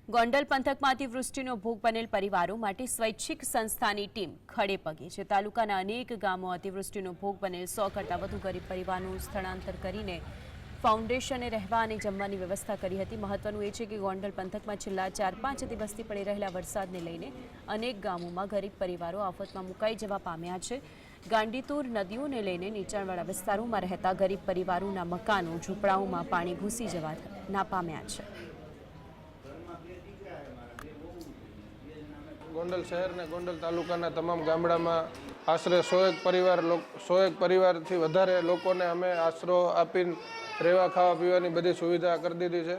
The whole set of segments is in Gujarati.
ગોંડલ પંથકમાં અતિવૃષ્ટિનો ભોગ બનેલ પરિવારો માટે સ્વૈચ્છિક સંસ્થાની ટીમ ખડે પગે છે। તાલુકાના અનેક ગામો અતિવૃષ્ટિનો ભોગ બનેલ 100 કરતાં વધુ ગરીબ પરિવારોનું સ્થળાંતર કરીને ફાઉન્ડેશને રહેવા અને જમવાની વ્યવસ્થા કરી હતી। મહત્વનું એ છે કે ગોંડલ પંથકમાં છેલ્લા 4-5 દિવસથી પડી રહેલા વરસાદને લઈને અનેક ગામોમાં ગરીબ પરિવારો આફતમાં મુકાઈ જવા પામ્યા છે। ગાંડીતુર નદીઓને લઈને નીચાણવાળા વિસ્તારોમાં રહેતા ગરીબ પરિવારોના મકાનો ઝૂંપડાઓમાં પાણી ઘૂસી જવાના પામ્યા છે। ગોંડલ શહેર અને ગોંડલ તાલુકાના તમામ ગામડામાં આશરે 100 પરિવારથી વધારે લોકોને અમે આશરો આપીને રહેવા ખાવા પીવાની બધી સુવિધા કરી દીધી છે।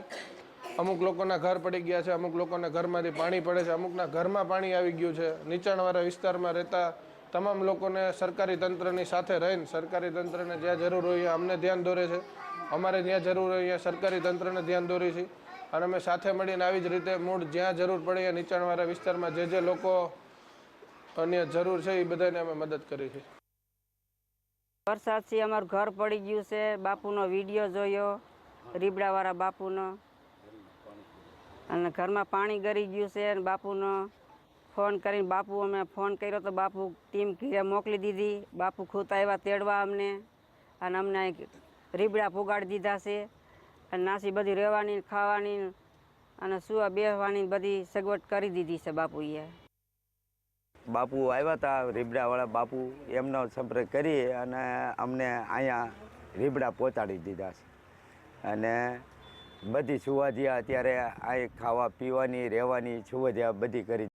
અમુક લોકોના ઘર પડી ગયા છે, અમુક લોકોના ઘરમાંથી પાણી પડે છે, અમુકના ઘરમાં પાણી આવી ગયું છે। નીચાણવાળા વિસ્તારમાં રહેતા તમામ લોકોને સરકારી તંત્રની સાથે રહીને સરકારી તંત્રને જ્યાં જરૂર હોય અમને ધ્યાન દોરે છે, અમારે જ્યાં જરૂર હોય ત્યાં સરકારી તંત્રને ધ્યાન દોરી છે। અને અમે સાથે મળીને આવી જ રીતે મૂળ જ્યાં જરૂર પડે એ નીચાણવાળા વિસ્તારમાં જે લોકો અન્ય જરૂર છે એ બધાને અમે મદદ કરી છે। વરસાદથી અમારું ઘર પડી ગયું છે। બાપુનો વિડીયો જોયો, રીબડાવાળા બાપુનો, અને ઘરમાં પાણી ગરી ગયું છે। અને બાપુનો ફોન કરીને અમે ફોન કર્યો તો બાપુ ટીમ ઘરે મોકલી દીધી। બાપુ ખુદ આવ્યા તેડવા અમને, અને અમને રીબડા પુગાડી દીધા છે। અને નાસી બધી રહેવાની, ખાવાની અને સુવા બેસવાની બધી સગવડ કરી દીધી છે બાપુએ। બાપુ આવ્યા હતા, રીબડાવાળા બાપુ, એમનો સંપર્ક કરી અને અમને અહીંયા રીબડા પહોંચાડી દીધા છે। અને બધી સુવિધા અત્યારે અહીં ખાવા પીવાની, રહેવાની સુવિધા બધી કરી।